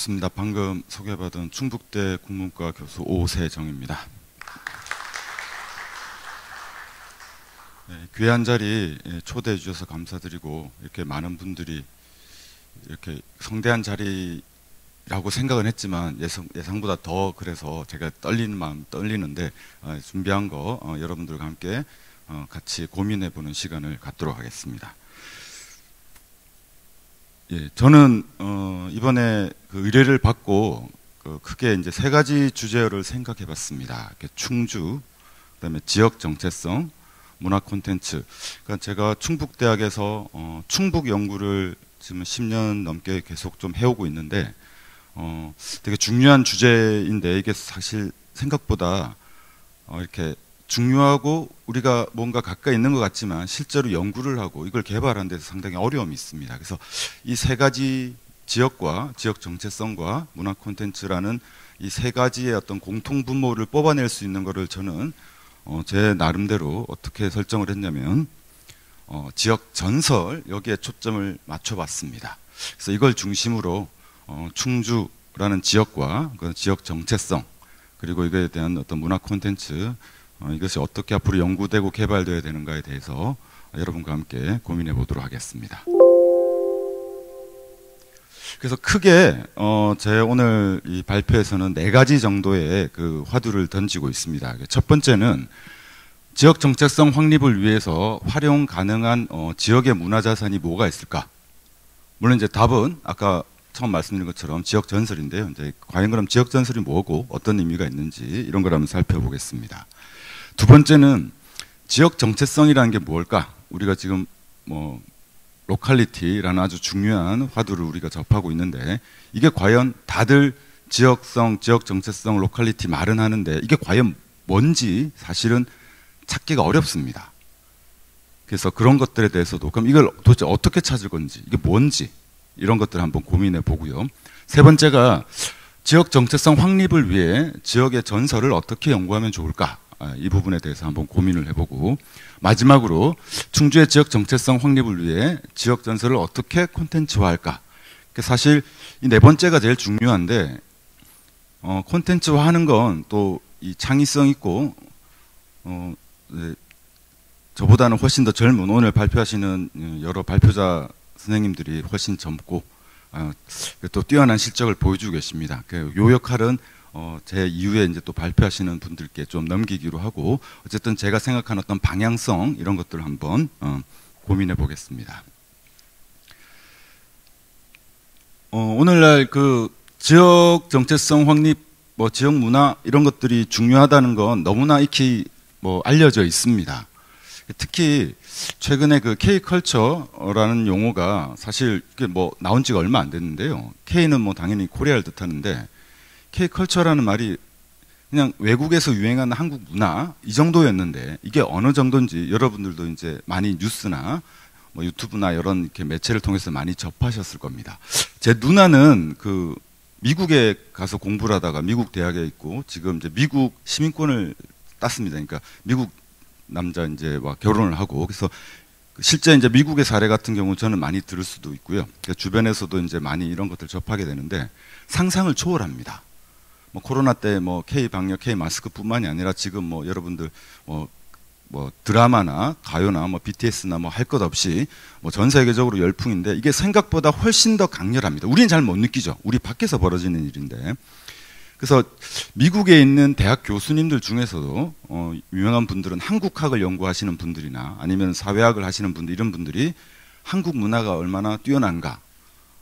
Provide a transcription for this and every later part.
반갑습니다. 방금 소개받은 충북대 국문과 교수 오세정입니다. 네, 귀한 자리 초대해 주셔서 감사드리고, 이렇게 많은 분들이 이렇게 성대한 자리라고 생각은 했지만 예상보다 더 그래서 제가 떨리는 마음 떨리는데, 준비한 거 여러분들과 함께 같이 고민해 보는 시간을 갖도록 하겠습니다. 예, 저는 이번에 그 의뢰를 받고 크게 이제 세 가지 주제를 생각해 봤습니다. 충주, 그다음에 지역 정체성, 문화 콘텐츠. 그러니까 제가 충북대학에서 충북 연구를 지금 10년 넘게 계속 좀 해오고 있는데, 되게 중요한 주제인데, 이게 사실 생각보다 이렇게 중요하고 우리가 뭔가 가까이 있는 것 같지만 실제로 연구를 하고 이걸 개발하는 데서 상당히 어려움이 있습니다. 그래서 이 세 가지 지역과 지역 정체성과 문화 콘텐츠라는 이 세 가지의 어떤 공통 분모를 뽑아낼 수 있는 것을 저는 제 나름대로 어떻게 설정을 했냐면 지역 전설, 여기에 초점을 맞춰봤습니다. 그래서 이걸 중심으로 충주라는 지역과 그 지역 정체성, 그리고 이거에 대한 어떤 문화 콘텐츠, 이것이 어떻게 앞으로 연구되고 개발되어야 되는가에 대해서 여러분과 함께 고민해 보도록 하겠습니다. 그래서 크게 제 오늘 이 발표에서는 네 가지 정도의 그 화두를 던지고 있습니다. 첫 번째는 지역 정체성 확립을 위해서 활용 가능한 지역의 문화자산이 뭐가 있을까? 물론 이제 답은 아까 처음 말씀드린 것처럼 지역 전설인데요. 이제 과연 그럼 지역 전설이 뭐고 어떤 의미가 있는지 이런 걸 한번 살펴보겠습니다. 두 번째는 지역 정체성이라는 게 뭘까? 우리가 지금 로컬리티라는 아주 중요한 화두를 우리가 접하고 있는데, 이게 과연 다들 지역성, 지역 정체성, 로컬리티 말은 하는데 이게 과연 뭔지 사실은 찾기가 어렵습니다. 그래서 그런 것들에 대해서도 그럼 이걸 도대체 어떻게 찾을 건지, 이게 뭔지 이런 것들을 한번 고민해 보고요. 세 번째가 지역 정체성 확립을 위해 지역의 전설을 어떻게 연구하면 좋을까? 이 부분에 대해서 한번 고민을 해보고, 마지막으로 충주의 지역 정체성 확립을 위해 지역 전설을 어떻게 콘텐츠화할까? 사실 이 네 번째가 제일 중요한데, 콘텐츠화하는 건 또 이 창의성 있고 저보다는 훨씬 더 젊은, 오늘 발표하시는 여러 발표자 선생님들이 훨씬 젊고 또 뛰어난 실적을 보여주고 계십니다. 요 역할은 제 이후에 이제 또 발표하시는 분들께 좀 넘기기로 하고, 어쨌든 제가 생각하는 어떤 방향성 이런 것들을 한번 고민해 보겠습니다. 오늘날 그 지역 정체성 확립, 지역 문화 이런 것들이 중요하다는 건 너무나 익히 알려져 있습니다. 특히 최근에 그 K컬처라는 용어가 사실 나온 지가 얼마 안 됐는데요. K는 당연히 코리아를 뜻하는데, K컬처라는 말이 그냥 외국에서 유행하는 한국 문화 이 정도였는데, 이게 어느 정도인지 여러분들도 이제 많이 뉴스나 유튜브나 이런 이렇게 매체를 통해서 많이 접하셨을 겁니다. 제 누나는 그 미국에 가서 공부를 하다가 미국 대학에 있고 지금 이제 미국 시민권을 땄습니다. 그러니까 미국 남자 이제 결혼을 하고, 그래서 실제 이제 미국의 사례 같은 경우 저는 많이 들을 수도 있고요. 주변에서도 이제 많이 이런 것들 접하게 되는데 상상을 초월합니다. 코로나 때 K 방역, K 마스크뿐만이 아니라 지금 여러분들 드라마나 가요나 BTS나 할 것 없이 전 세계적으로 열풍인데, 이게 생각보다 훨씬 더 강렬합니다. 우리는 잘 못 느끼죠. 우리 밖에서 벌어지는 일인데. 그래서 미국에 있는 대학 교수님들 중에서도 유명한 분들은 한국학을 연구하시는 분들이나 아니면 사회학을 하시는 분들, 이런 분들이 한국 문화가 얼마나 뛰어난가,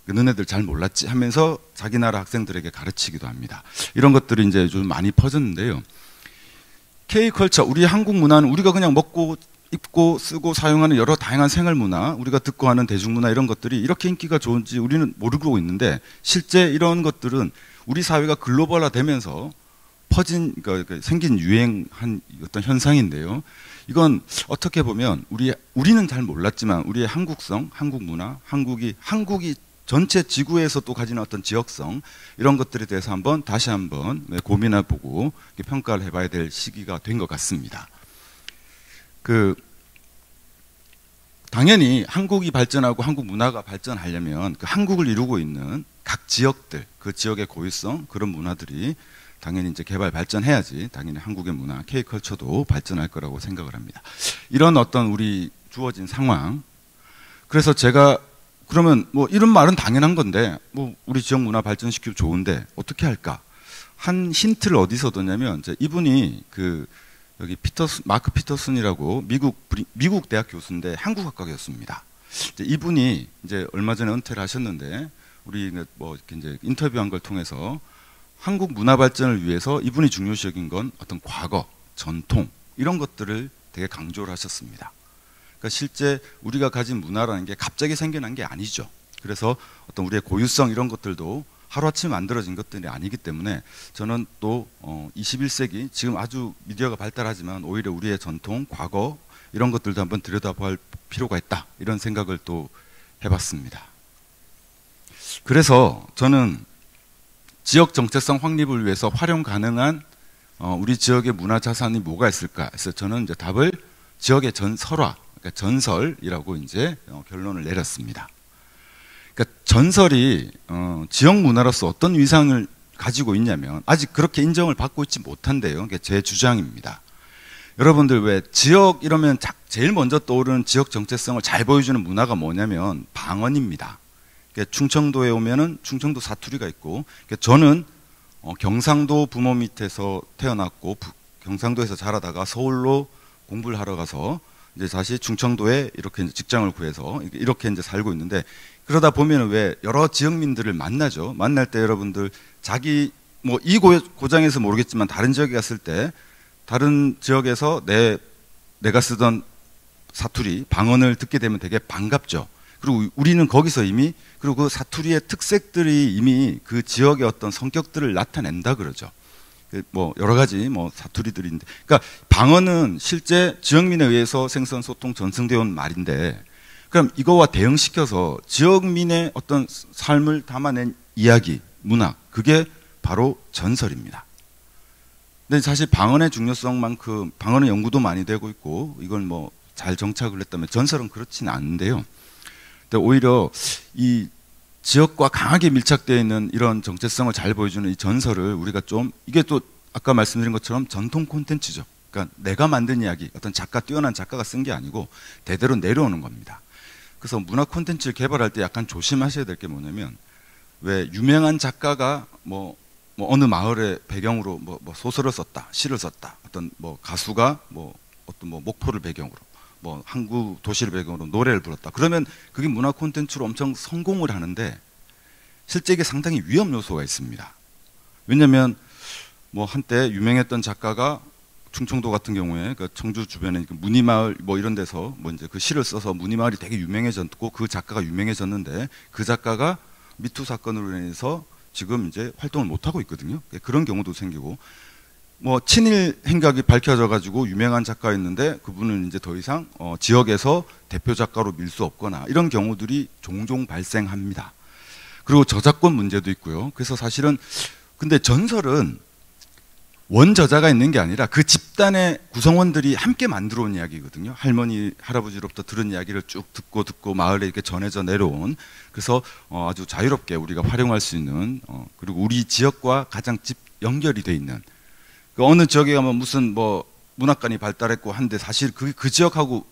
너네들 잘 몰랐지 하면서 자기 나라 학생들에게 가르치기도 합니다. 이런 것들이 이제 좀 많이 퍼졌는데요. K컬처, 우리 한국 문화는 우리가 그냥 먹고 입고 쓰고 사용하는 여러 다양한 생활 문화, 우리가 듣고 하는 대중문화, 이런 것들이 이렇게 인기가 좋은지 우리는 모르고 있는데, 실제 이런 것들은 우리 사회가 글로벌화 되면서 퍼진, 그러니까 생긴 유행한 어떤 현상인데요. 이건 어떻게 보면 우리는 잘 몰랐지만 우리의 한국성, 한국 문화, 한국이 전체 지구에서 또 가지는 어떤 지역성, 이런 것들에 대해서 다시 한번 고민해보고 평가를 해봐야 될 시기가 된 것 같습니다. 당연히 한국이 발전하고 한국 문화가 발전하려면 그 한국을 이루고 있는 각 지역들, 그 지역의 고유성 그런 문화들이 당연히 이제 개발 발전해야지 당연히 한국의 문화, K컬처도 발전할 거라고 생각을 합니다. 이런 어떤 우리 주어진 상황. 그래서 제가 그러면 뭐 이런 말은 당연한 건데 뭐 우리 지역 문화 발전시키면 좋은데 어떻게 할까? 한 힌트를 어디서 얻었냐면 이분이 그 여기 마크 피터슨이라고 미국 대학 교수인데 한국학과 교수입니다. 이분이 이제 얼마 전에 은퇴를 하셨는데 우리 뭐 이렇게 이제 인터뷰한 걸 통해서 한국 문화 발전을 위해서 이분이 중요시 여긴 건 어떤 과거, 전통 이런 것들을 되게 강조를 하셨습니다. 그러니까 실제 우리가 가진 문화라는 게 갑자기 생겨난 게 아니죠. 그래서 어떤 우리의 고유성 이런 것들도 하루아침에 만들어진 것들이 아니기 때문에 저는 또 21세기 지금 아주 미디어가 발달하지만 오히려 우리의 전통, 과거 이런 것들도 한번 들여다볼 필요가 있다 이런 생각을 또 해봤습니다. 그래서 저는 지역 정체성 확립을 위해서 활용 가능한 우리 지역의 문화 자산이 뭐가 있을까? 그래서 저는 이제 답을 지역의 설화, 그러니까 전설이라고 이제 결론을 내렸습니다. 그러니까 전설이 지역 문화로서 어떤 위상을 가지고 있냐면 아직 그렇게 인정을 받고 있지 못한데요. 그게 제 주장입니다. 여러분들 왜 지역 이러면 제일 먼저 떠오르는 지역 정체성을 잘 보여주는 문화가 뭐냐면 방언입니다. 그러니까 충청도에 오면은 충청도 사투리가 있고, 그러니까 저는 경상도 부모 밑에서 태어났고 경상도에서 자라다가 서울로 공부를 하러 가서 이제 다시 충청도에 이렇게 이제 직장을 구해서 이렇게 이제 살고 있는데, 그러다 보면 왜 여러 지역민들을 만나죠. 만날 때 여러분들 자기 뭐 이 고장에서 모르겠지만 다른 지역에 갔을 때 다른 지역에서 내가 쓰던 사투리 방언을 듣게 되면 되게 반갑죠. 그리고 우리는 거기서 이미 그리고 그 사투리의 특색들이 이미 그 지역의 어떤 성격들을 나타낸다 그러죠. 뭐 여러 가지 뭐 사투리들인데, 그러니까 방언은 실제 지역민에 의해서 생선 소통 전승되어 온 말인데, 그럼 이거와 대응시켜서 지역민의 어떤 삶을 담아낸 이야기, 문학, 그게 바로 전설입니다. 근데 사실 방언의 중요성만큼 방언의 연구도 많이 되고 있고 이걸 뭐 잘 정착을 했다면 전설은 그렇지는 않은데요. 근데 오히려 이 지역과 강하게 밀착되어 있는 이런 정체성을 잘 보여주는 이 전설을 우리가 좀, 이게 또 아까 말씀드린 것처럼 전통 콘텐츠죠. 그러니까 내가 만든 이야기, 어떤 뛰어난 작가가 쓴 게 아니고 대대로 내려오는 겁니다. 그래서 문화 콘텐츠를 개발할 때 약간 조심하셔야 될 게 뭐냐면, 왜 유명한 작가가 뭐 어느 마을의 배경으로 뭐 소설을 썼다, 시를 썼다, 어떤 뭐 가수가 뭐 어떤 뭐 목포를 배경으로 뭐 항구 도시를 배경으로 노래를 불렀다. 그러면 그게 문화 콘텐츠로 엄청 성공을 하는데 실제 이게 상당히 위험 요소가 있습니다. 왜냐하면 뭐 한때 유명했던 작가가 충청도 같은 경우에 그 청주 주변에 문이마을 뭐 이런 데서 뭐 이제 그 시를 써서 문이마을이 되게 유명해졌고 그 작가가 유명해졌는데 그 작가가 미투 사건으로 인해서 지금 이제 활동을 못 하고 있거든요. 그런 경우도 생기고, 뭐 친일 행각이 밝혀져 가지고 유명한 작가였는데 그분은 이제 더 이상 지역에서 대표 작가로 밀 수 없거나 이런 경우들이 종종 발생합니다. 그리고 저작권 문제도 있고요. 그래서 사실은 근데 전설은 원저자가 있는 게 아니라 그 집단의 구성원들이 함께 만들어 온 이야기거든요. 할머니, 할아버지로부터 들은 이야기를 쭉 듣고 마을에 이렇게 전해져 내려온, 그래서 아주 자유롭게 우리가 활용할 수 있는, 그리고 우리 지역과 가장 연결이 돼 있는, 그 어느 지역에 가면 무슨 뭐 문학관이 발달했고 한데 사실 그 지역하고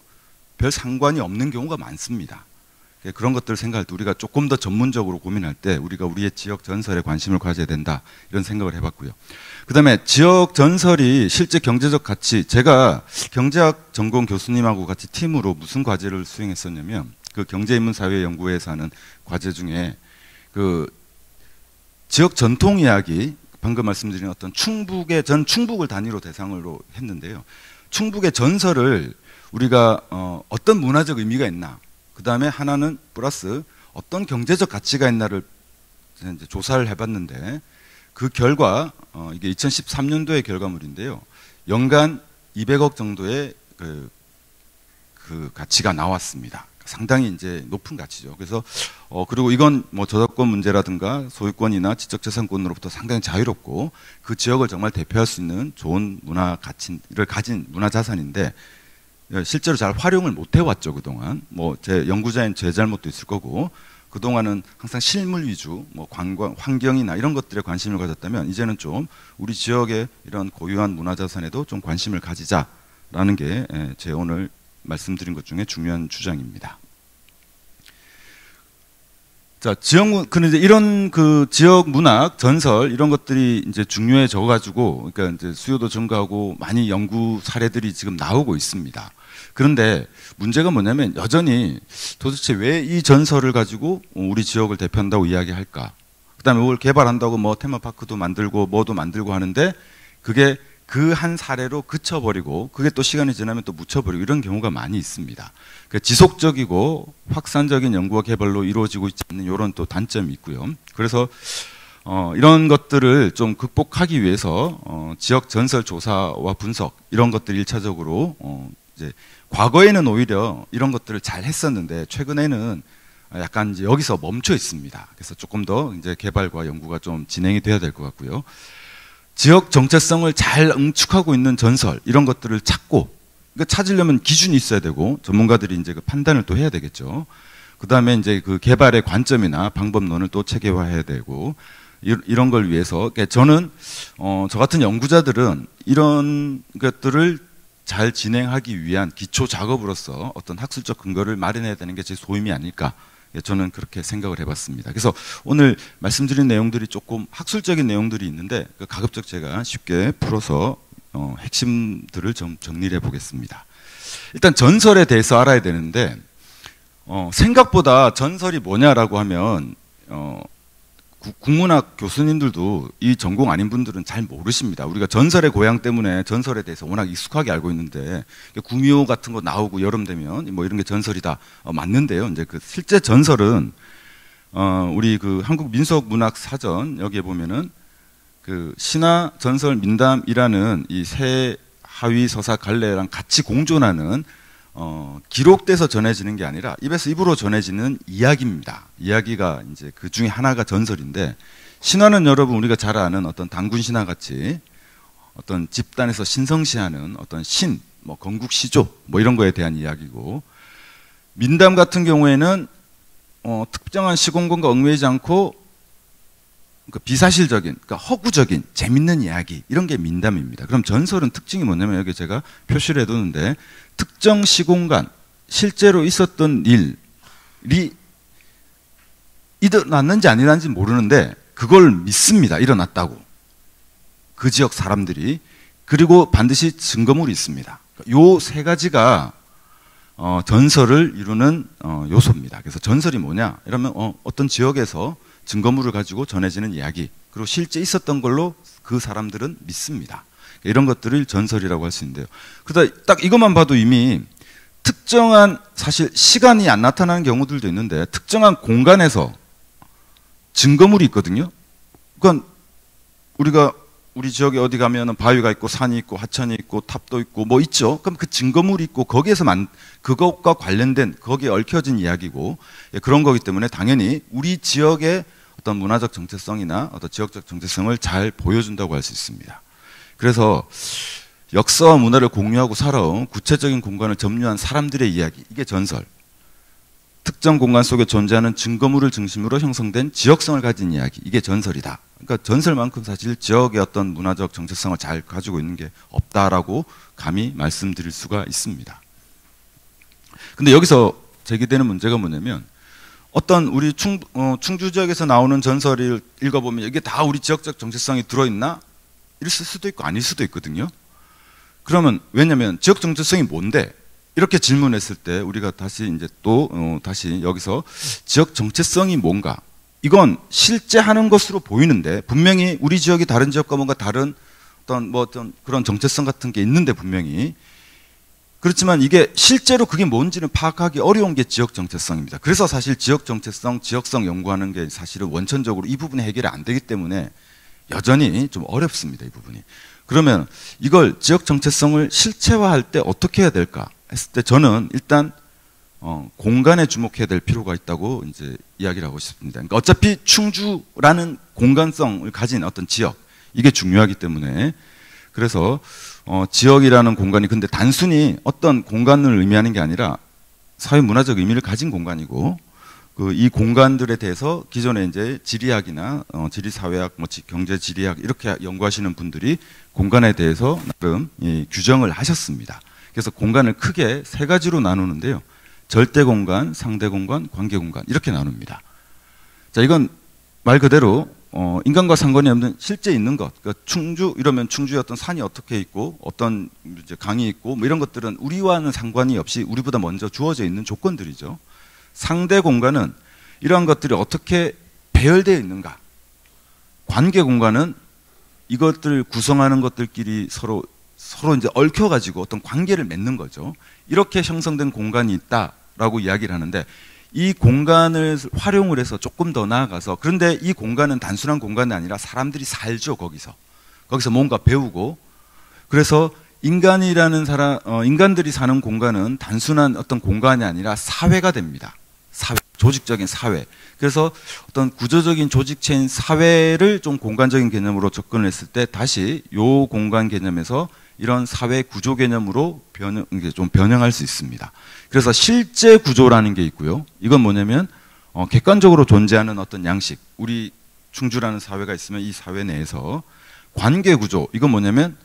별 상관이 없는 경우가 많습니다. 그런 것들을 생각할 때 우리가 조금 더 전문적으로 고민할 때 우리가 우리의 지역 전설에 관심을 가져야 된다, 이런 생각을 해봤고요. 그 다음에 지역 전설이 실제 경제적 가치, 제가 경제학 전공 교수님하고 같이 팀으로 무슨 과제를 수행했었냐면, 그 경제인문사회연구회에서 하는 과제 중에 그 지역 전통 이야기, 방금 말씀드린 어떤 충북을 단위로 대상으로 했는데요. 충북의 전설을 우리가 어떤 문화적 의미가 있나, 그 다음에 하나는 플러스 어떤 경제적 가치가 있나를 이제 조사를 해봤는데, 그 결과 이게 2013년도의 결과물인데요. 연간 200억 정도의 그 가치가 나왔습니다. 상당히 이제 높은 가치죠. 그래서 그리고 이건 뭐 저작권 문제라든가 소유권이나 지적재산권으로부터 상당히 자유롭고 그 지역을 정말 대표할 수 있는 좋은 문화 가치를 가진 문화 자산인데, 실제로 잘 활용을 못 해왔죠 그동안. 뭐 제 연구자인 제 잘못도 있을 거고, 그동안은 항상 실물 위주, 뭐 관광, 환경이나 이런 것들에 관심을 가졌다면 이제는 좀 우리 지역의 이런 고유한 문화자산에도 좀 관심을 가지자라는 게 제 오늘 말씀드린 것 중에 중요한 주장입니다. 자, 그런데 이런 그 지역 문학, 전설 이런 것들이 이제 중요해져 가지고, 그러니까 이제 수요도 증가하고 많이 연구 사례들이 지금 나오고 있습니다. 그런데 문제가 뭐냐면 여전히 도대체 왜 이 전설을 가지고 우리 지역을 대표한다고 이야기할까? 그다음에 이걸 개발한다고 뭐 테마파크도 만들고 뭐도 만들고 하는데 그게 그 한 사례로 그쳐버리고 그게 또 시간이 지나면 또 묻혀버리고 이런 경우가 많이 있습니다. 그러니까 지속적이고 확산적인 연구와 개발로 이루어지고 있지 않는 이런 또 단점이 있고요. 그래서 이런 것들을 좀 극복하기 위해서 지역 전설 조사와 분석 이런 것들 1차적으로 이제 과거에는 오히려 이런 것들을 잘 했었는데 최근에는 약간 이제 여기서 멈춰 있습니다. 그래서 조금 더 이제 개발과 연구가 좀 진행이 돼야 될 것 같고요. 지역 정체성을 잘 응축하고 있는 전설 이런 것들을 찾고, 그러니까 찾으려면 기준이 있어야 되고 전문가들이 이제 그 판단을 또 해야 되겠죠. 그 다음에 이제 그 개발의 관점이나 방법론을 또 체계화해야 되고 이런 걸 위해서 저는 저 같은 연구자들은 이런 것들을 잘 진행하기 위한 기초 작업으로서 어떤 학술적 근거를 마련해야 되는 게 제 소임이 아닐까. 저는 그렇게 생각을 해봤습니다. 그래서 오늘 말씀드린 내용들이 조금 학술적인 내용들이 있는데 가급적 제가 쉽게 풀어서 핵심들을 좀 정리를 해보겠습니다. 일단 전설에 대해서 알아야 되는데 생각보다 전설이 뭐냐라고 하면 국문학 교수님들도 이 전공 아닌 분들은 잘 모르십니다. 우리가 전설의 고향 때문에 전설에 대해서 워낙 익숙하게 알고 있는데 구미호 같은 거 나오고 여름 되면 뭐 이런 게 전설이다 맞는데요. 이제 그 실제 전설은 우리 그 한국 민속문학 사전 여기에 보면은 그 신화 전설 민담이라는 이 새 하위 서사 갈래랑 같이 공존하는 기록돼서 전해지는 게 아니라 입에서 입으로 전해지는 이야기입니다. 이야기가 이제 그 중에 하나가 전설인데, 신화는 여러분 우리가 잘 아는 어떤 단군 신화 같이 어떤 집단에서 신성시하는 어떤 신, 뭐 건국시조 뭐 이런 거에 대한 이야기고, 민담 같은 경우에는 특정한 시공간과 얽매이지 않고 그러니까 비사실적인, 그러니까 허구적인 재밌는 이야기 이런 게 민담입니다. 그럼 전설은 특징이 뭐냐면 여기 제가 표시를 해두는데 특정 시공간 실제로 있었던 일이 일어났는지 안 일어났는지 모르는데 그걸 믿습니다. 일어났다고 그 지역 사람들이. 그리고 반드시 증거물이 있습니다. 요 세 가지가 전설을 이루는 요소입니다. 그래서 전설이 뭐냐 이러면 어떤 지역에서 증거물을 가지고 전해지는 이야기, 그리고 실제 있었던 걸로 그 사람들은 믿습니다. 이런 것들을 전설이라고 할 수 있는데요. 그러다 딱 이것만 봐도 이미 특정한, 사실 시간이 안 나타나는 경우들도 있는데 특정한 공간에서 증거물이 있거든요. 그러니까 우리가 우리 지역에 어디 가면은 바위가 있고 산이 있고 하천이 있고 탑도 있고 뭐 있죠. 그럼 그 증거물이 있고 거기에서 그것과 관련된 거기에 얽혀진 이야기고 그런 거기 때문에 당연히 우리 지역의 어떤 문화적 정체성이나 어떤 지역적 정체성을 잘 보여준다고 할 수 있습니다. 그래서 역사와 문화를 공유하고 살아온 구체적인 공간을 점유한 사람들의 이야기, 이게 전설. 특정 공간 속에 존재하는 증거물을 중심으로 형성된 지역성을 가진 이야기, 이게 전설이다. 그러니까 전설만큼 사실 지역의 어떤 문화적 정체성을 잘 가지고 있는 게 없다라고 감히 말씀드릴 수가 있습니다. 근데 여기서 제기되는 문제가 뭐냐면 어떤 우리 충주 지역에서 나오는 전설을 읽어보면 이게 다 우리 지역적 정체성이 들어있나? 있을 수도 있고 아닐 수도 있거든요. 그러면 왜냐면 지역 정체성이 뭔데? 이렇게 질문했을 때 우리가 다시 이제 또 다시 여기서 지역 정체성이 뭔가? 이건 실제 하는 것으로 보이는데 분명히 우리 지역이 다른 지역과 뭔가 다른 어떤 그런 정체성 같은 게 있는데 분명히 그렇지만 이게 실제로 그게 뭔지는 파악하기 어려운 게 지역 정체성입니다. 그래서 사실 지역 정체성, 지역성 연구하는 게 사실은 원천적으로 이 부분이 해결이 안 되기 때문에 여전히 좀 어렵습니다. 이 부분이. 그러면 이걸 지역 정체성을 실체화할 때 어떻게 해야 될까 했을 때 저는 일단 공간에 주목해야 될 필요가 있다고 이제 이야기를 하고 싶습니다. 그러니까 어차피 충주라는 공간성을 가진 어떤 지역, 이게 중요하기 때문에 그래서 지역이라는 공간이 근데 단순히 어떤 공간을 의미하는 게 아니라 사회 문화적 의미를 가진 공간이고 그 이 공간들에 대해서 기존에 이제 지리학이나 지리사회학, 뭐 경제지리학 이렇게 연구하시는 분들이 공간에 대해서 나름 규정을 하셨습니다. 그래서 공간을 크게 세 가지로 나누는데요. 절대 공간, 상대 공간, 관계 공간 이렇게 나눕니다. 자, 이건 말 그대로 인간과 상관이 없는 실제 있는 것. 그러니까 충주 이러면 충주의 어떤 산이 어떻게 있고 어떤 이제 강이 있고 뭐 이런 것들은 우리와는 상관이 없이 우리보다 먼저 주어져 있는 조건들이죠. 상대 공간은 이러한 것들이 어떻게 배열되어 있는가. 관계 공간은 이것들을 구성하는 것들끼리 서로 이제 얽혀가지고 어떤 관계를 맺는 거죠. 이렇게 형성된 공간이 있다라고 이야기를 하는데 이 공간을 활용을 해서 조금 더 나아가서 그런데 이 공간은 단순한 공간이 아니라 사람들이 살죠. 거기서 뭔가 배우고 그래서 인간들이 사는 공간은 단순한 어떤 공간이 아니라 사회가 됩니다. 사회, 조직적인 사회. 그래서 어떤 구조적인 조직체인 사회를 좀 공간적인 개념으로 접근을 했을 때 다시 요 공간 개념에서 이런 사회 구조 개념으로 좀 변형할 수 있습니다. 그래서 실제 구조라는 게 있고요. 이건 뭐냐면 객관적으로 존재하는 어떤 양식. 우리 충주라는 사회가 있으면 이 사회 내에서 관계 구조. 이건 뭐냐면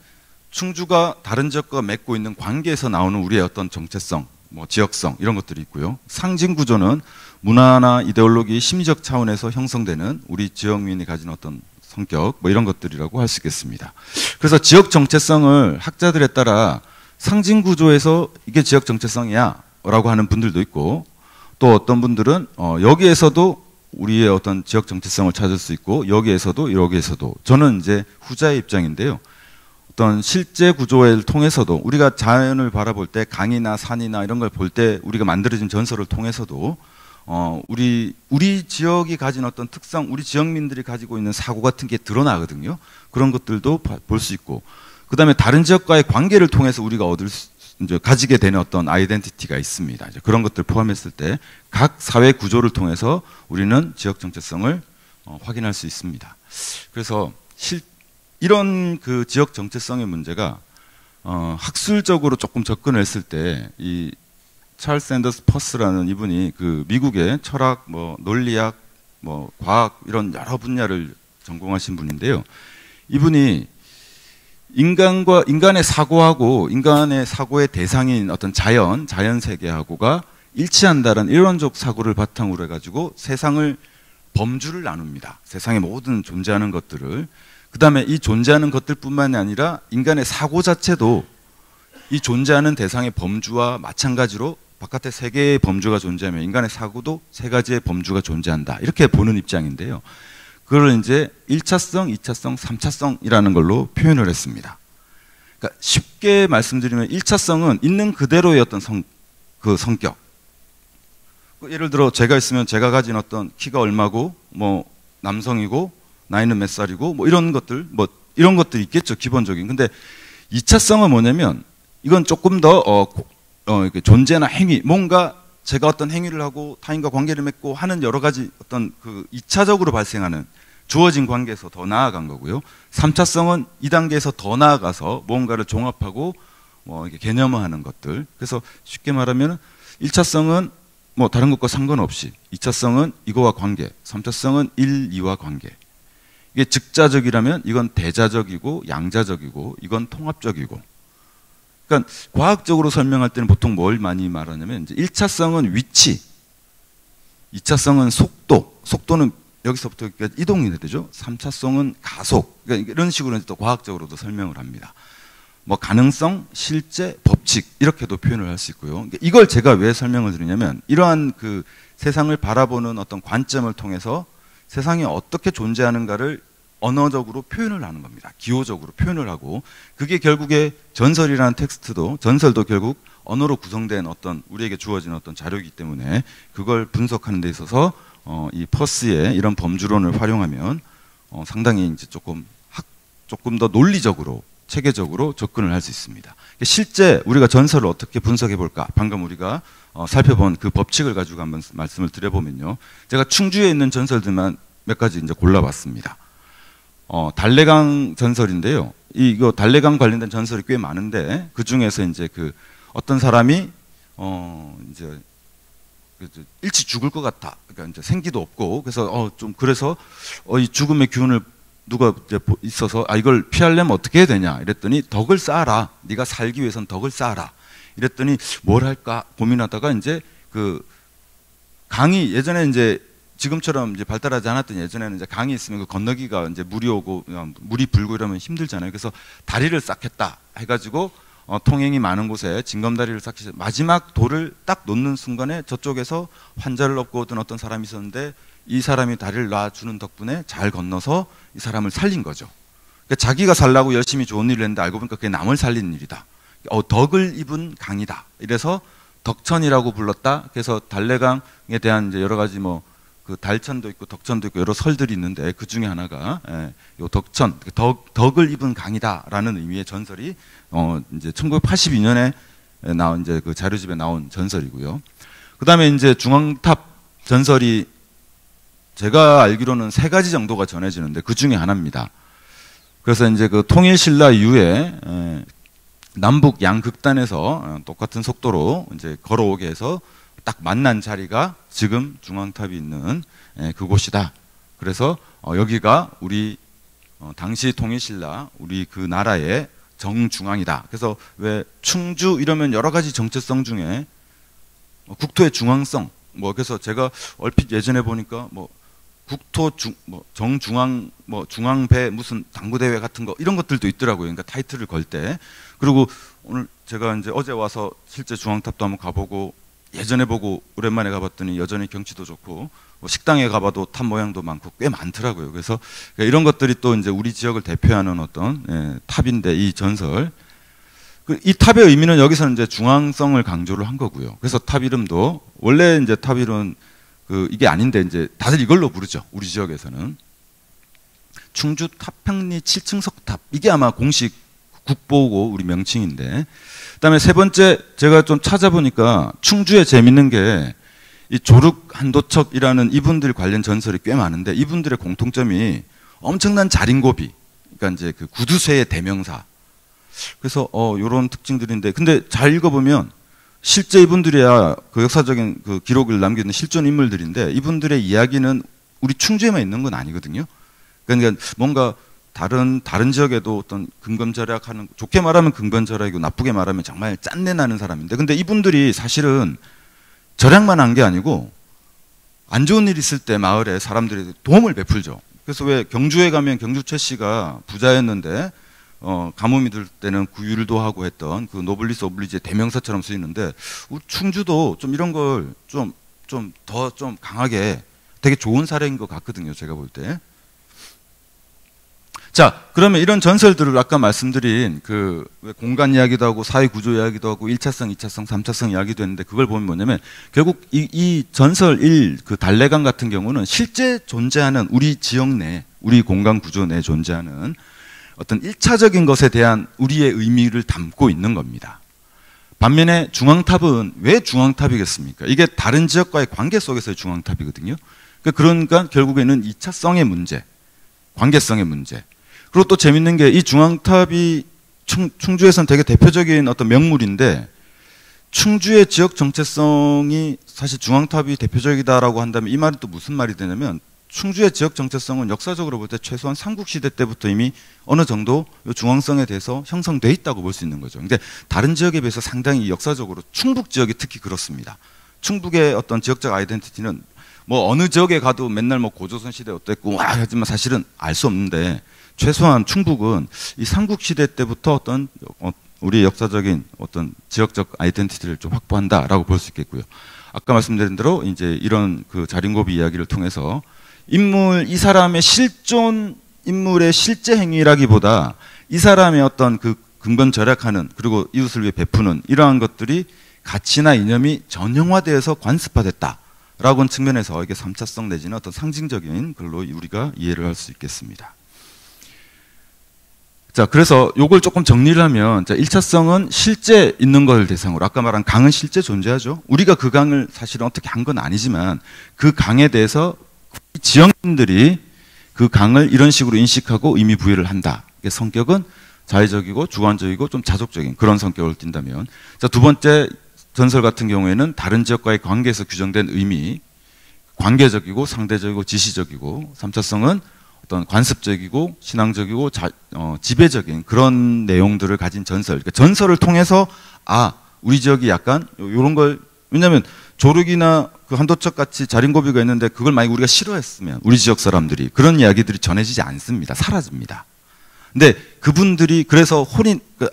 충주가 다른 지역과 맺고 있는 관계에서 나오는 우리의 어떤 정체성, 뭐 지역성 이런 것들이 있고요. 상징 구조는 문화나 이데올로기, 심리적 차원에서 형성되는 우리 지역민이 가진 어떤 성격 뭐 이런 것들이라고 할 수 있겠습니다. 그래서 지역 정체성을 학자들에 따라 상징 구조에서 이게 지역 정체성이야 라고 하는 분들도 있고 또 어떤 분들은 여기에서도 우리의 어떤 지역 정체성을 찾을 수 있고 여기에서도 저는 이제 후자의 입장인데요. 어떤 실제 구조를 통해서도 우리가 자연을 바라볼 때 강이나 산이나 이런 걸 볼 때 우리가 만들어진 전설을 통해서도 우리 지역이 가진 어떤 특성, 우리 지역민들이 가지고 있는 사고 같은 게 드러나거든요. 그런 것들도 볼 수 있고, 그 다음에 다른 지역과의 관계를 통해서 우리가 이제 가지게 되는 어떤 아이덴티티가 있습니다. 이제 그런 것들 포함했을 때 각 사회 구조를 통해서 우리는 지역 정체성을 확인할 수 있습니다. 그래서 이런 그 지역 정체성의 문제가 학술적으로 조금 접근했을 때 이 찰스 샌더스 퍼스라는 이분이 그 미국의 철학, 뭐 논리학, 뭐 과학 이런 여러 분야를 전공하신 분인데요. 이분이 인간의 사고하고 인간의 사고의 대상인 어떤 자연 세계하고가 일치한다는 이론적 사고를 바탕으로 해가지고 세상을 범주를 나눕니다. 세상의 모든 존재하는 것들을. 그 다음에 이 존재하는 것들뿐만이 아니라 인간의 사고 자체도 이 존재하는 대상의 범주와 마찬가지로 바깥에 세 개의 범주가 존재하면 인간의 사고도 세 가지의 범주가 존재한다. 이렇게 보는 입장인데요. 그걸 이제 1차성, 2차성, 3차성이라는 걸로 표현을 했습니다. 그러니까 쉽게 말씀드리면 1차성은 있는 그대로의 어떤 그 성격. 예를 들어 제가 있으면 제가 가진 어떤 키가 얼마고 뭐 남성이고 나이는 몇 살이고 뭐 이런 것들 이런 것들이 있겠죠. 기본적인. 근데 2차성은 뭐냐면 이건 조금 더 이렇게 존재나 행위, 뭔가 제가 어떤 행위를 하고 타인과 관계를 맺고 하는 여러 가지 어떤 그 2차적으로 발생하는 주어진 관계에서 더 나아간 거고요. 3차성은 이 단계에서 더 나아가서 뭔가를 종합하고 뭐 이렇게 개념화하는 것들. 그래서 쉽게 말하면 1차성은 뭐 다른 것과 상관없이 2차성은 이거와 관계, 3차성은 1, 2와 관계. 이게 즉자적이라면 이건 대자적이고 양자적이고 이건 통합적이고. 그러니까 과학적으로 설명할 때는 보통 뭘 많이 말하냐면 이제 1차성은 위치, 2차성은 속도, 속도는 여기서부터 이동이 되죠. 3차성은 가속. 그러니까 이런 식으로 또 과학적으로도 설명을 합니다. 뭐 가능성, 실제, 법칙 이렇게도 표현을 할 수 있고요. 이걸 제가 왜 설명을 드리냐면 이러한 그 세상을 바라보는 어떤 관점을 통해서 세상이 어떻게 존재하는가를 언어적으로 표현을 하는 겁니다. 기호적으로 표현을 하고 그게 결국에 전설이라는 전설도 결국 언어로 구성된 어떤 우리에게 주어진 어떤 자료이기 때문에 그걸 분석하는 데 있어서 이 퍼스의 이런 범주론을 활용하면 상당히 이제 조금 더 논리적으로 체계적으로 접근을 할 수 있습니다. 실제 우리가 전설을 어떻게 분석해 볼까? 방금 우리가 살펴본 그 법칙을 가지고 한번 말씀을 드려보면요. 제가 충주에 있는 전설들만 몇 가지 이제 골라봤습니다. 달래강 전설인데요. 이거 달래강 관련된 전설이 꽤 많은데 그 중에서 이제 그 어떤 사람이 이제 일찍 죽을 것 같다. 그러니까 이제 생기도 없고 그래서 좀 그래서 이 죽음의 기운을 누가 이제 있어서 이걸 피하려면 어떻게 해야 되냐 이랬더니 덕을 쌓아라. 네가 살기 위해선 덕을 쌓아라. 이랬더니 뭘 할까 고민하다가 이제 그 강이 예전에 이제 지금처럼 이제 발달하지 않았던 예전에는 이제 강이 있으면 그 건너기가 이제 물이 오고 물이 불고 이러면 힘들잖아요. 그래서 다리를 쌓겠다 해가지고 통행이 많은 곳에 징검다리를 쌓기 마지막 돌을 딱 놓는 순간에 저쪽에서 환자를 업고 오던 어떤 사람이 있었는데 이 사람이 다리를 놔주는 덕분에 잘 건너서 이 사람을 살린 거죠. 그러니까 자기가 살라고 열심히 좋은 일을 했는데 알고 보니까 그게 남을 살리는 일이다. 덕을 입은 강이다. 이래서 덕천이라고 불렀다. 그래서 달래강에 대한 이제 여러 가지 그 달천도 있고 덕천도 있고 여러 설들이 있는데 그 중에 하나가 요 덕천 덕을 입은 강이다라는 의미의 전설이 이제 1982년에 나온 이제 그 자료집에 나온 전설이고요. 그다음에 이제 중앙탑 전설이 제가 알기로는 3가지 정도가 전해지는데 그 중에 하나입니다. 그래서 이제 그 통일신라 이후에 남북 양극단에서 똑같은 속도로 이제 걸어오게 해서 딱 만난 자리가 지금 중앙탑이 있는 그곳이다. 그래서 여기가 우리 당시 통일신라 우리 그 나라의 정중앙이다. 그래서 왜 충주 이러면 여러 가지 정체성 중에 국토의 중앙성 그래서 제가 얼핏 예전에 보니까 국토 정중앙 중앙배 무슨 당구대회 같은 거 이런 것들도 있더라고요. 그러니까 타이틀을 걸 때. 그리고 오늘 제가 이제 어제 와서 실제 중앙탑도 한번 가보고 예전에 보고 오랜만에 가봤더니 여전히 경치도 좋고 식당에 가봐도 탑 모양도 많고 꽤 많더라고요. 그래서 이런 것들이 또 이제 우리 지역을 대표하는 어떤 탑인데 이 전설 이 탑의 의미는 여기서는 이제 중앙성을 강조를 한 거고요. 그래서 탑 이름도 원래 이제 탑 이름은 이게 아닌데 이제 다들 이걸로 부르죠. 우리 지역에서는 충주 탑평리 7층 석탑 이게 아마 공식 국보고 우리 명칭인데. 그다음에 3번째 제가 좀 찾아보니까 충주에 재밌는 게 이 조륵 한도척이라는 이분들 관련 전설이 꽤 많은데 이분들의 공통점이 엄청난 자린고비, 그러니까 이제 그 구두쇠의 대명사. 그래서 이런 특징들인데 근데 잘 읽어보면 실제 이분들이야 그 역사적인 그 기록을 남기는 실존 인물들인데 이분들의 이야기는 우리 충주에만 있는 건 아니거든요. 그러니까 뭔가 다른 지역에도 어떤 근검절약하는 좋게 말하면 근검절약이고 나쁘게 말하면 정말 짠내 나는 사람인데 근데 이분들이 사실은 절약만 한 게 아니고 안 좋은 일 있을 때 마을에 사람들이 도움을 베풀죠. 그래서 왜 경주에 가면 경주 최 씨가 부자였는데 가뭄이 들 때는 구휼도 하고 했던 그 노블리스 오블리지의 대명사처럼 쓰이는데 우리 충주도 좀 이런 걸 좀 더 좀 강하게 되게 좋은 사례인 것 같거든요. 제가 볼 때. 자, 그러면 이런 전설들을 아까 말씀드린 그 공간 이야기도 하고 사회 구조 이야기도 하고 1차성, 2차성, 3차성 이야기도 했는데 그걸 보면 뭐냐면 결국 이 전설 1 그 달래강 같은 경우는 실제 존재하는 우리 지역 내, 우리 공간 구조 내에 존재하는 어떤 1차적인 것에 대한 우리의 의미를 담고 있는 겁니다. 반면에 중앙탑은 왜 중앙탑이겠습니까? 이게 다른 지역과의 관계 속에서의 중앙탑이거든요. 그러니까 결국에는 2차성의 문제, 관계성의 문제. 그리고 또 재밌는 게 이 중앙탑이 충주에서는 되게 대표적인 어떤 명물인데 충주의 지역 정체성이 사실 중앙탑이 대표적이다라고 한다면 이 말은 또 무슨 말이 되냐면 충주의 지역 정체성은 역사적으로 볼 때 최소한 삼국시대 때부터 이미 어느 정도 중앙성에 대해서 형성돼 있다고 볼 수 있는 거죠. 근데 다른 지역에 비해서 상당히 역사적으로 충북 지역이 특히 그렇습니다. 충북의 어떤 지역적 아이덴티티는 어느 지역에 가도 맨날 고조선 시대 어땠고 하지만 사실은 알 수 없는데 최소한 충북은 이 삼국시대 때부터 어떤 우리의 역사적인 어떤 지역적 아이덴티티를 좀 확보한다라고 볼 수 있겠고요. 아까 말씀드린 대로 이제 이런 그 자린고비 이야기를 통해서 이 사람의 실존 인물의 실제 행위라기보다 이 사람의 어떤 그 근본 절약하는 그리고 이웃을 위해 베푸는 이러한 것들이 가치나 이념이 전형화되어서 관습화됐다라고 하는 측면에서 이게 3차성 내지는 어떤 상징적인 걸로 우리가 이해를 할 수 있겠습니다. 자, 그래서 요걸 조금 정리를 하면, 1차성은 실제 있는 걸 대상으로, 아까 말한 강은 실제 존재하죠. 우리가 그 강을 사실은 어떻게 한 건 아니지만, 그 강에 대해서 지역민들이 그 강을 이런 식으로 인식하고 의미 부여를 한다. 성격은 자의적이고 주관적이고 좀 자족적인 그런 성격을 띈다면. 자, 두 번째, 전설 같은 경우에는 다른 지역과의 관계에서 규정된 의미, 관계적이고 상대적이고 지시적이고, 3차성은 어떤 관습적이고 신앙적이고 지배적인 그런 내용들을 가진 전설. 그러니까 전설을 통해서 우리 지역이 약간 이런 걸, 왜냐하면 조륵이나 그 한도척 같이 자린고비가 있는데 그걸 만약 우리가 싫어했으면 우리 지역 사람들이 그런 이야기들이 전해지지 않습니다. 사라집니다. 근데 그분들이 그래서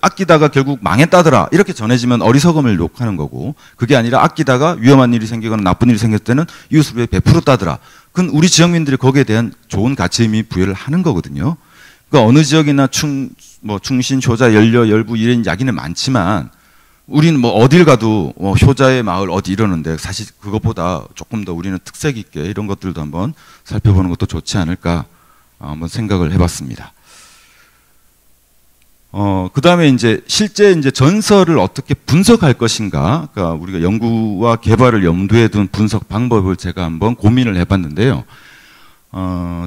아끼다가 결국 망했다더라 이렇게 전해지면 어리석음을 욕하는 거고, 그게 아니라 아끼다가 위험한 일이 생기거나 나쁜 일이 생겼을 때는 이웃을 위해 베풀었다더라. 그건 우리 지역민들이 거기에 대한 좋은 가치 의미 부여를 하는 거거든요. 그러니까 어느 지역이나 충신, 효자, 연려, 열부 이런 이야기는 많지만 우리는 뭐 어딜 가도 효자의 마을 어디 이러는데, 사실 그것보다 조금 더 우리는 특색 있게 이런 것들도 한번 살펴보는 것도 좋지 않을까 한번 생각을 해봤습니다. 그 다음에 이제 실제 이제 전설을 어떻게 분석할 것인가, 그러니까 우리가 연구와 개발을 염두에 둔 분석 방법을 제가 한번 고민을 해봤는데요.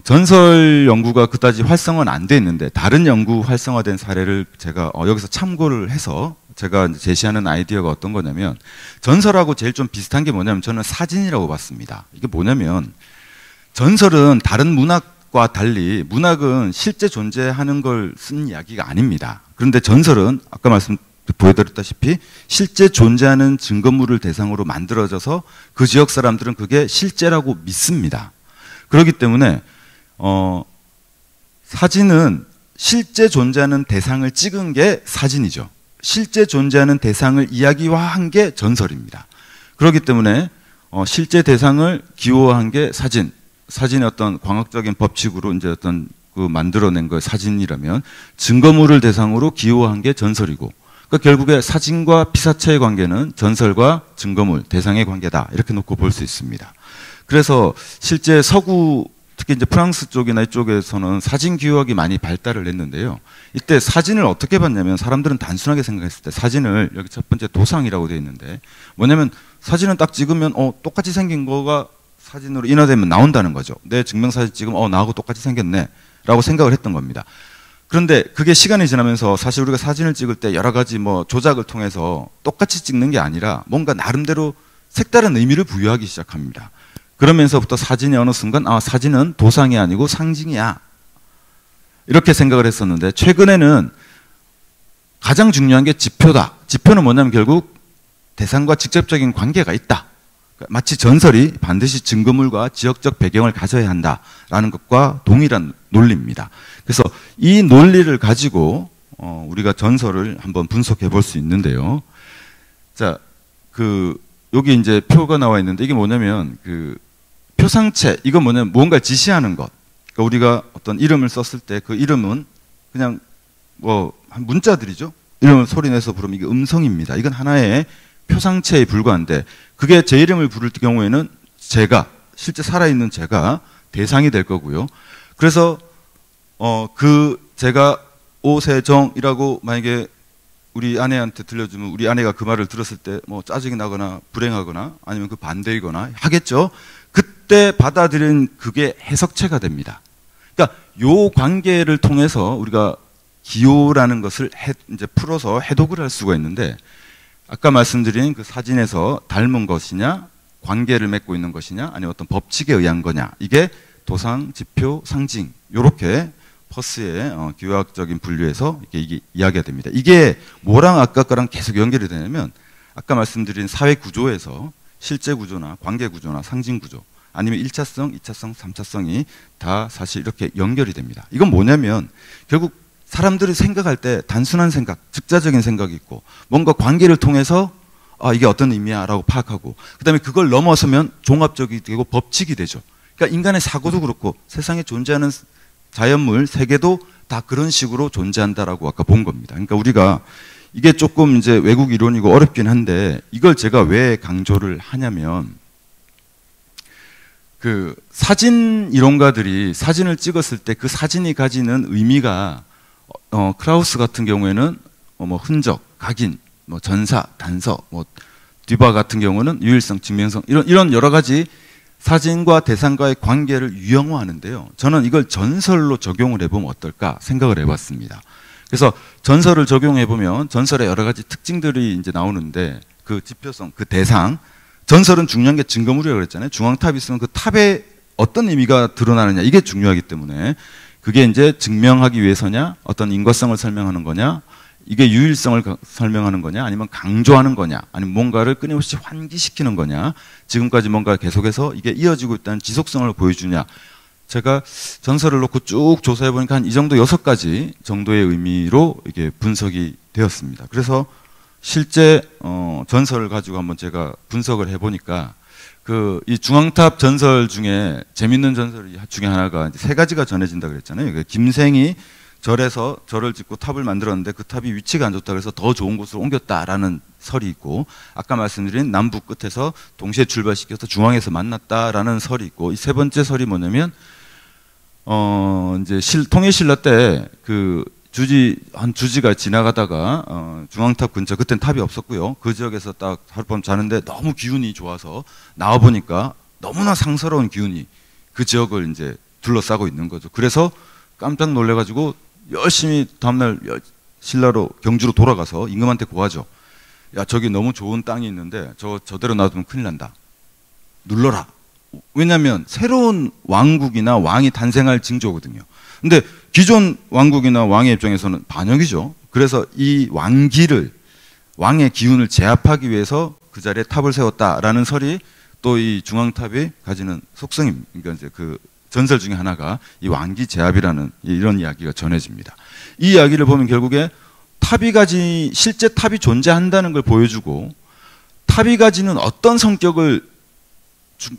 전설 연구가 그다지 활성화는 안 돼 있는데 다른 연구 활성화된 사례를 제가 여기서 참고를 해서 제가 제시하는 아이디어가 어떤 거냐면, 전설하고 제일 좀 비슷한 게 뭐냐면 저는 사진이라고 봤습니다. 이게 뭐냐면, 전설은 다른 문학과 달리 문학은 실제 존재하는 걸 쓴 이야기가 아닙니다. 그런데 전설은 아까 보여드렸다시피 실제 존재하는 증거물을 대상으로 만들어져서 그 지역 사람들은 그게 실제라고 믿습니다. 그렇기 때문에 사진은 실제 존재하는 대상을 찍은 게 사진이죠. 실제 존재하는 대상을 이야기화한 게 전설입니다. 그렇기 때문에 실제 대상을 기호화한 게 사진의 어떤 광학적인 법칙으로 이제 어떤 그 만들어낸 거 사진이라면, 증거물을 대상으로 기호화한 게 전설이고, 그러니까 결국에 사진과 피사체의 관계는 전설과 증거물, 대상의 관계다 이렇게 놓고 볼 수 있습니다. 그래서 실제 서구, 특히 이제 프랑스 쪽이나 이쪽에서는 사진 기호학이 많이 발달을 했는데요. 이때 사진을 어떻게 봤냐면, 사람들은 단순하게 생각했을 때 사진을, 여기 첫 번째 도상이라고 되어 있는데 뭐냐면, 사진은 딱 찍으면 똑같이 생긴 거가 사진으로 인화되면 나온다는 거죠. 내 증명사진 찍으면 나하고 똑같이 생겼네 라고 생각을 했던 겁니다. 그런데 그게 시간이 지나면서 사실 우리가 사진을 찍을 때 여러 가지 조작을 통해서 똑같이 찍는 게 아니라 뭔가 나름대로 색다른 의미를 부여하기 시작합니다. 그러면서부터 사진이 어느 순간 사진은 도상이 아니고 상징이야 이렇게 생각을 했었는데, 최근에는 가장 중요한 게 지표다. 지표는 뭐냐면 결국 대상과 직접적인 관계가 있다. 마치 전설이 반드시 증거물과 지역적 배경을 가져야 한다라는 것과 동일한 논리입니다. 그래서 이 논리를 가지고 우리가 전설을 한번 분석해 볼 수 있는데요. 자, 여기 이제 표가 나와 있는데, 이게 뭐냐면 표상체, 이건 뭐냐면 무언가 지시하는 것. 그러니까 우리가 어떤 이름을 썼을 때 그 이름은 그냥 문자들이죠. 이름을 소리내서 부르면 이게 음성입니다. 이건 하나의 표상체에 불과한데, 그게 제 이름을 부를 경우에는 실제 살아있는 제가 대상이 될 거고요. 그래서 제가 오세정이라고 만약에 우리 아내한테 들려주면, 우리 아내가 그 말을 들었을 때 짜증이 나거나 불행하거나 아니면 그 반대이거나 하겠죠. 그때 받아들인 그게 해석체가 됩니다. 그러니까 요 관계를 통해서 우리가 기호라는 것을 이제 풀어서 해독을 할 수가 있는데, 아까 말씀드린 그 사진에서 닮은 것이냐, 관계를 맺고 있는 것이냐, 아니면 어떤 법칙에 의한 거냐, 이게 도상, 지표, 상징, 요렇게 퍼스의 기호학적인 분류에서 이게 이야기가 됩니다. 이게 뭐랑 아까 거랑 계속 연결이 되냐면, 아까 말씀드린 사회 구조에서 실제 구조나 관계 구조나 상징 구조, 아니면 1차성, 2차성, 3차성이 다 사실 이렇게 연결이 됩니다. 이건 뭐냐면 결국 사람들이 생각할 때 단순한 생각, 즉자적인 생각이 있고, 뭔가 관계를 통해서 이게 어떤 의미야 라고 파악하고, 그 다음에 그걸 넘어서면 종합적이 되고 법칙이 되죠. 그러니까 인간의 사고도 그렇고 세상에 존재하는 자연물, 세계도 다 그런 식으로 존재한다라고 아까 본 겁니다. 그러니까 우리가 이게 조금 이제 외국 이론이고 어렵긴 한데, 이걸 제가 왜 강조를 하냐면, 그 사진 이론가들이 사진을 찍었을 때 그 사진이 가지는 의미가 크라우스 같은 경우에는 흔적, 각인, 전사, 단서, 듀바 같은 경우는 유일성, 증명성, 이런 여러 가지 사진과 대상과의 관계를 유형화하는데요. 저는 이걸 전설로 적용을 해보면 어떨까 생각을 해봤습니다. 그래서 전설을 적용해보면 전설의 여러 가지 특징들이 이제 나오는데, 그 지표성, 그 대상. 전설은 중요한 게 증거물이라고 그랬잖아요. 중앙탑이 있으면 그 탑에 어떤 의미가 드러나느냐, 이게 중요하기 때문에 그게 이제 증명하기 위해서냐, 어떤 인과성을 설명하는 거냐, 이게 유일성을 설명하는 거냐, 아니면 강조하는 거냐, 아니면 뭔가를 끊임없이 환기시키는 거냐, 지금까지 뭔가 계속해서 이게 이어지고 있다는 지속성을 보여주냐. 제가 전설을 놓고 쭉 조사해 보니까 한 이 정도 6가지 정도의 의미로 이게 분석이 되었습니다. 그래서 실제 전설을 가지고 한번 제가 분석을 해 보니까 이 중앙탑 전설 중에 재밌는 전설 중에 하나가 이제 3가지가 전해진다 그랬잖아요. 김생이 절에서 절을 짓고 탑을 만들었는데 그 탑이 위치가 안 좋다 그래서 더 좋은 곳으로 옮겼다라는 설이 있고, 아까 말씀드린 남북 끝에서 동시에 출발시켜서 중앙에서 만났다라는 설이 있고, 이 3번째 설이 뭐냐면 이제 통일신라 때 그 주지가 지나가다가 중앙탑 근처, 그땐 탑이 없었고요. 그 지역에서 딱 하룻밤 자는데 너무 기운이 좋아서 나와 보니까 너무나 상서로운 기운이 그 지역을 이제 둘러싸고 있는 거죠. 그래서 깜짝 놀래가지고 열심히 다음날 신라로 경주로 돌아가서 임금한테 고하죠. 야, 저기 너무 좋은 땅이 있는데 저대로 놔두면 큰일 난다. 눌러라. 왜냐하면 새로운 왕국이나 왕이 탄생할 징조거든요. 근데 기존 왕국이나 왕의 입장에서는 반역이죠. 그래서 이 왕의 기운을 제압하기 위해서 그 자리에 탑을 세웠다라는 설이 또 이 중앙탑이 가지는 속성입니다. 그러니까 이제 그 전설 중에 하나가 이 왕기 제압이라는 이런 이야기가 전해집니다. 이 이야기를 보면 결국에 실제 탑이 존재한다는 걸 보여주고, 탑이 가지는 어떤 성격을,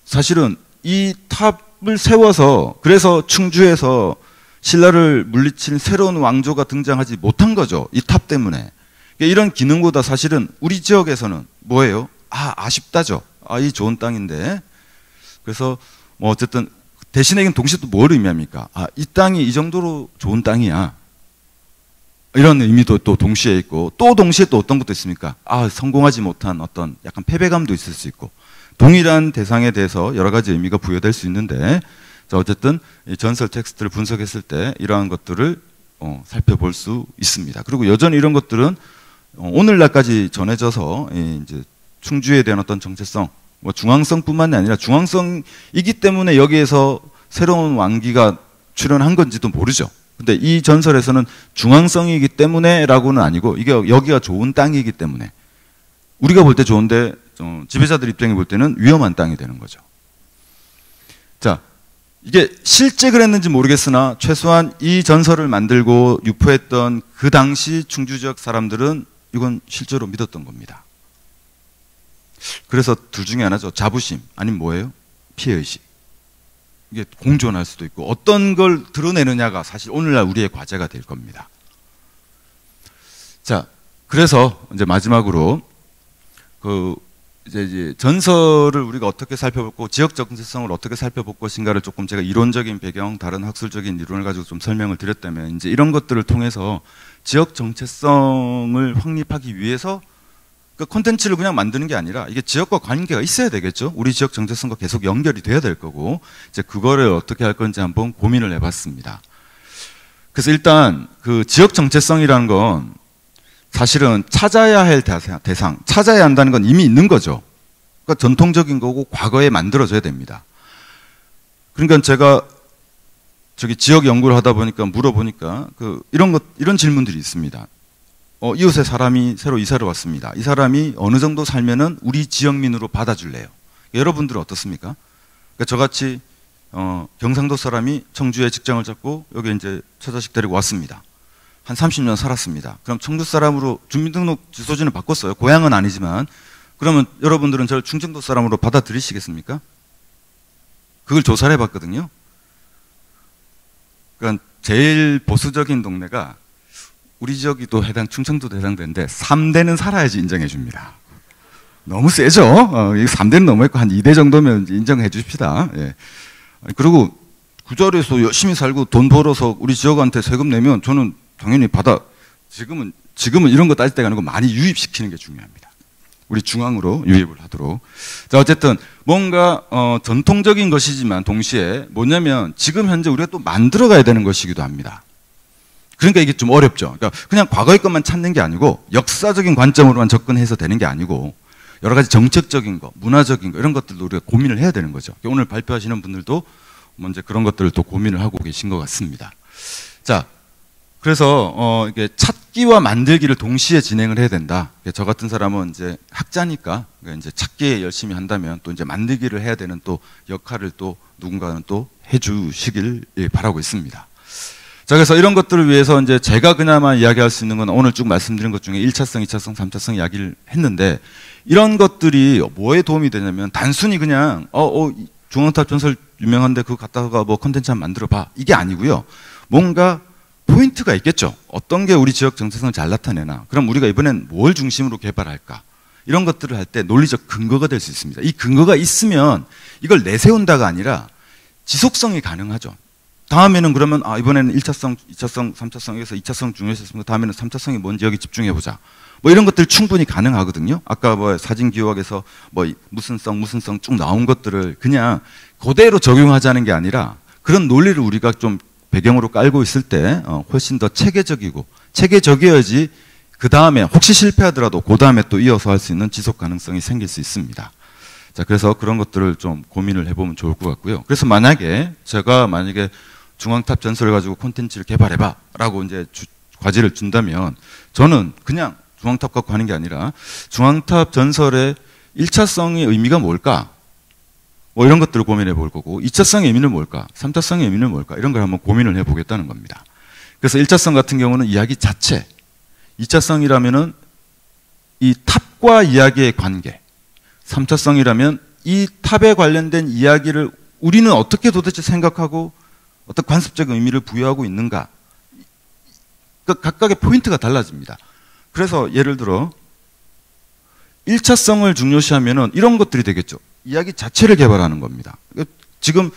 사실은 이 탑을 세워서 그래서 충주에서 신라를 물리친 새로운 왕조가 등장하지 못한 거죠. 이 탑 때문에. 그러니까 이런 기능보다 사실은 우리 지역에서는 뭐예요? 아쉽다죠. 이 좋은 땅인데. 그래서 뭐 어쨌든 대신에 이건 동시에 또 뭘 의미합니까? 이 땅이 이 정도로 좋은 땅이야. 이런 의미도 또 동시에 있고, 또 동시에 또 어떤 것도 있습니까? 성공하지 못한 어떤 약간 패배감도 있을 수 있고, 동일한 대상에 대해서 여러 가지 의미가 부여될 수 있는데, 자, 어쨌든 이 전설 텍스트를 분석했을 때 이러한 것들을 살펴볼 수 있습니다. 그리고 여전히 이런 것들은 오늘날까지 전해져서 이제 충주에 대한 어떤 정체성, 뭐 중앙성뿐만이 아니라 중앙성이기 때문에 여기에서 새로운 왕기가 출현한 건지도 모르죠. 근데 이 전설에서는 중앙성이기 때문에라고는 아니고, 이게 여기가 좋은 땅이기 때문에, 우리가 볼 때 좋은데 지배자들 입장에 볼 때는 위험한 땅이 되는 거죠. 자, 이게 실제 그랬는지 모르겠으나 최소한 이 전설을 만들고 유포했던 그 당시 충주 지역 사람들은 이건 실제로 믿었던 겁니다. 그래서 둘 중에 하나죠. 자부심, 아니면 뭐예요? 피해의식. 이게 공존할 수도 있고, 어떤 걸 드러내느냐가 사실 오늘날 우리의 과제가 될 겁니다. 자, 그래서 이제 마지막으로 이제 전설을 우리가 어떻게 살펴보고 지역 정체성을 어떻게 살펴볼 것인가를 조금 제가 이론적인 배경, 다른 학술적인 이론을 가지고 좀 설명을 드렸다면, 이제 이런 것들을 통해서 지역 정체성을 확립하기 위해서 그 콘텐츠를 그냥 만드는 게 아니라 이게 지역과 관계가 있어야 되겠죠. 우리 지역 정체성과 계속 연결이 돼야 될 거고, 이제 그거를 어떻게 할 건지 한번 고민을 해봤습니다. 그래서 일단 그 지역 정체성이라는 건 사실은 찾아야 할 대상, 찾아야 한다는 건 이미 있는 거죠. 그러니까 전통적인 거고 과거에 만들어져야 됩니다. 그러니까 제가 지역 연구를 하다 보니까 물어보니까 이런 질문들이 있습니다. 이웃에 사람이 새로 이사를 왔습니다. 이 사람이 어느 정도 살면은 우리 지역민으로 받아줄래요? 여러분들은 어떻습니까? 그러니까 저같이 경상도 사람이 청주에 직장을 잡고 여기 이제 처자식 데리고 왔습니다. 한 30년 살았습니다. 그럼 청주 사람으로 주민등록 주소지는 바꿨어요. 고향은 아니지만. 그러면 여러분들은 저를 충청도 사람으로 받아들이시겠습니까? 그걸 조사를 해봤거든요. 그러니까 제일 보수적인 동네가 우리 지역이 또 충청도도 해당되는데 3대는 살아야지 인정해 줍니다. 너무 세죠? 3대는 너무했고 한 2대 정도면 인정해 주십시다. 예. 그리고 그 자리에서 열심히 살고 돈 벌어서 우리 지역한테 세금 내면 저는 당연히 지금은 이런 거 따질 때가 아니고 많이 유입시키는 게 중요합니다. 우리 중앙으로 유입을 하도록. 자, 어쨌든 뭔가 전통적인 것이지만 동시에 뭐냐면 지금 현재 우리가 또 만들어가야 되는 것이기도 합니다. 그러니까 이게 좀 어렵죠. 그러니까 그냥 과거의 것만 찾는 게 아니고 역사적인 관점으로만 접근해서 되는 게 아니고 여러 가지 정책적인 거, 문화적인 거 이런 것들도 우리가 고민을 해야 되는 거죠. 오늘 발표하시는 분들도 먼저 그런 것들을 또 고민을 하고 계신 것 같습니다. 자, 그래서 이게 찾기와 만들기를 동시에 진행을 해야 된다. 저 같은 사람은 이제 학자니까 이제 찾기에 열심히 한다면 또 이제 만들기를 해야 되는 또 역할을 또 누군가는 또 해주시길 바라고 있습니다. 자, 그래서 이런 것들을 위해서 이제 제가 그나마 이야기할 수 있는 건 오늘 쭉 말씀드린 것 중에 1차성, 2차성, 3차성 이야기를 했는데 이런 것들이 뭐에 도움이 되냐면 단순히 그냥 중앙탑 전설 유명한데 그거 갖다가 뭐 컨텐츠 한번 만들어 봐 이게 아니고요. 뭔가 포인트가 있겠죠. 어떤 게 우리 지역 정체성을 잘 나타내나. 그럼 우리가 이번엔 뭘 중심으로 개발할까. 이런 것들을 할 때 논리적 근거가 될 수 있습니다. 이 근거가 있으면 이걸 내세운다가 아니라 지속성이 가능하죠. 다음에는 그러면 이번에는 1차성, 2차성, 3차성에서 2차성 중요했었습니다. 다음에는 3차성이 뭔지 여기 집중해보자. 뭐 이런 것들 충분히 가능하거든요. 아까 뭐 사진기록에서 뭐 무슨 성 쭉 나온 것들을 그냥 그대로 적용하자는 게 아니라 그런 논리를 우리가 좀 배경으로 깔고 있을 때 훨씬 더 체계적이고 체계적이어야지 그 다음에 혹시 실패하더라도 그 다음에 또 이어서 할 수 있는 지속 가능성이 생길 수 있습니다. 자, 그래서 그런 것들을 좀 고민을 해보면 좋을 것 같고요. 그래서 제가 만약에 중앙탑 전설을 가지고 콘텐츠를 개발해봐 라고 이제 과제를 준다면 저는 그냥 중앙탑 갖고 하는 게 아니라 중앙탑 전설의 1차성의 의미가 뭘까? 뭐 이런 것들을 고민해 볼 거고 2차성의 의미는 뭘까? 3차성의 의미는 뭘까? 이런 걸 한번 고민을 해 보겠다는 겁니다. 그래서 1차성 같은 경우는 이야기 자체, 2차성이라면은 이 탑과 이야기의 관계, 3차성이라면 이 탑에 관련된 이야기를 우리는 어떻게 도대체 생각하고 어떤 관습적 의미를 부여하고 있는가. 그러니까 각각의 포인트가 달라집니다. 그래서 예를 들어 1차성을 중요시하면은 이런 것들이 되겠죠. 이야기 자체를 개발하는 겁니다. 지금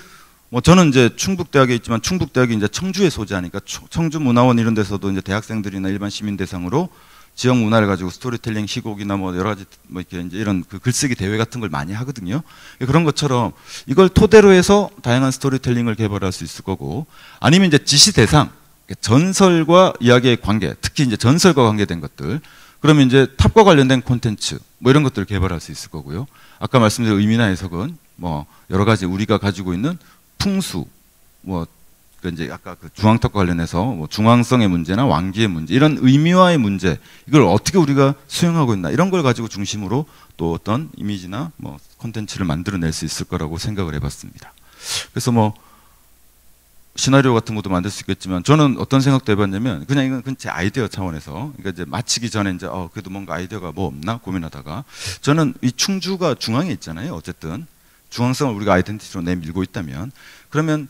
뭐 저는 이제 충북대학에 있지만 충북대학이 이제 청주에 소재하니까 청주문화원 이런 데서도 이제 대학생들이나 일반 시민 대상으로 지역 문화를 가지고 스토리텔링 시곡이나 뭐 여러 가지 뭐 이렇게 이제 이런 그 글쓰기 대회 같은 걸 많이 하거든요. 그런 것처럼 이걸 토대로 해서 다양한 스토리텔링을 개발할 수 있을 거고 아니면 이제 지시 대상, 전설과 이야기의 관계, 특히 이제 전설과 관계된 것들 그러면 이제 탑과 관련된 콘텐츠 뭐 이런 것들을 개발할 수 있을 거고요. 아까 말씀드린 의미나 해석은 뭐 여러 가지 우리가 가지고 있는 풍수 뭐 이제 아까 그 중앙탑과 관련해서 뭐 중앙성의 문제나 왕기의 문제 이런 의미와의 문제 이걸 어떻게 우리가 수용하고 있나 이런 걸 가지고 중심으로 또 어떤 이미지나 뭐 콘텐츠를 만들어낼 수 있을 거라고 생각을 해봤습니다. 그래서 뭐 시나리오 같은 것도 만들 수 있겠지만 저는 어떤 생각도 해봤냐면 그냥 이건 제 아이디어 차원에서 그러니까 이제 마치기 전에 이제 그래도 뭔가 아이디어가 뭐 없나 고민하다가 저는 이 충주가 중앙에 있잖아요. 어쨌든 중앙성을 우리가 아이덴티티로 내밀고 있다면 그러면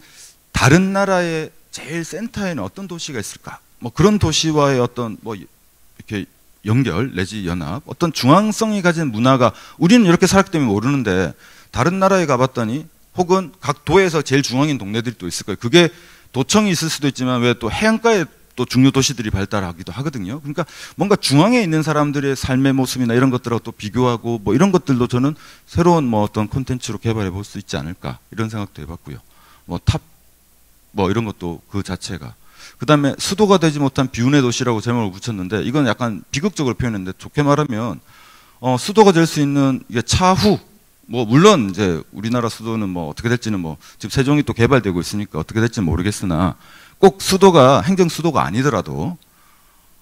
다른 나라의 제일 센터에는 어떤 도시가 있을까? 뭐 그런 도시와의 어떤 뭐 이렇게 연결 내지 연합 어떤 중앙성이 가진 문화가 우리는 이렇게 살았기 때문에 모르는데 다른 나라에 가봤더니 혹은 각 도에서 제일 중앙인 동네들이 또 있을 거예요. 그게 도청이 있을 수도 있지만 왜 또 해안가에 또 중요 도시들이 발달하기도 하거든요. 그러니까 뭔가 중앙에 있는 사람들의 삶의 모습이나 이런 것들하고 또 비교하고 뭐 이런 것들도 저는 새로운 뭐 어떤 콘텐츠로 개발해 볼 수 있지 않을까 이런 생각도 해봤고요. 뭐 탑 뭐 이런 것도 그 자체가 그 다음에 수도가 되지 못한 비운의 도시라고 제목을 붙였는데 이건 약간 비극적으로 표현했는데 좋게 말하면 수도가 될 수 있는 이게 차후 뭐 물론 이제 우리나라 수도는 뭐 어떻게 될지는 뭐 지금 세종이 또 개발되고 있으니까 어떻게 될지는 모르겠으나 꼭 수도가 행정 수도가 아니더라도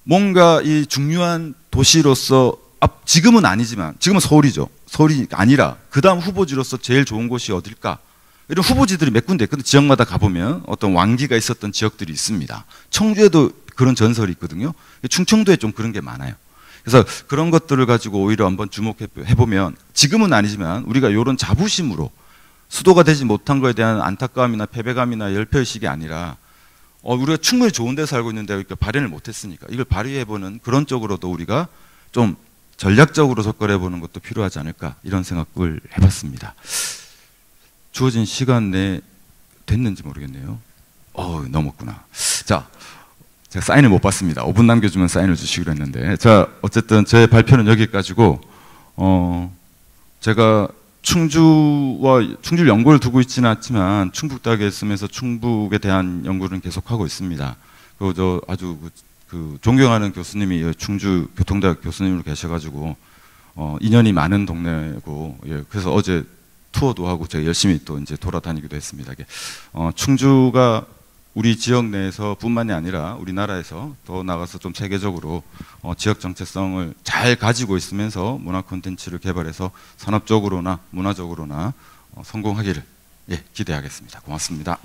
뭔가 이 중요한 도시로서 지금은 아니지만 지금은 서울이죠. 서울이 아니라 그 다음 후보지로서 제일 좋은 곳이 어딜까? 이런 후보지들이 몇 군데 있거든요. 지역마다 가보면 어떤 왕기가 있었던 지역들이 있습니다. 청주에도 그런 전설이 있거든요. 충청도에 좀 그런 게 많아요. 그래서 그런 것들을 가지고 오히려 한번 주목해보면 지금은 아니지만 우리가 이런 자부심으로 수도가 되지 못한 거에 대한 안타까움이나 패배감이나 열패의식이 아니라 우리가 충분히 좋은 데 살고 있는데 이렇게 발현을 못했으니까 이걸 발휘해보는 그런 쪽으로도 우리가 좀 전략적으로 접근해보는 것도 필요하지 않을까 이런 생각을 해봤습니다. 주어진 시간 내에 됐는지 모르겠네요. 넘었구나. 자, 제가 사인을 못 받습니다. 5분 남겨주면 사인을 주시기로 했는데 자, 어쨌든 제 발표는 여기까지고 제가 충주를 연구를 두고 있지는 않지만 충북대학에 있으면서 충북에 대한 연구를 계속하고 있습니다. 그리고 저 아주 그 존경하는 교수님이 충주 교통대학 교수님으로 계셔가지고 인연이 많은 동네고, 예, 그래서 어제 투어도 하고 제가 열심히 또 이제 돌아다니기도 했습니다. 이게, 충주가 우리 지역 내에서 뿐만이 아니라 우리나라에서 더 나가서 좀 세계적으로 지역 정체성을 잘 가지고 있으면서 문화 콘텐츠를 개발해서 산업적으로나 문화적으로나 성공하기를, 예, 기대하겠습니다. 고맙습니다.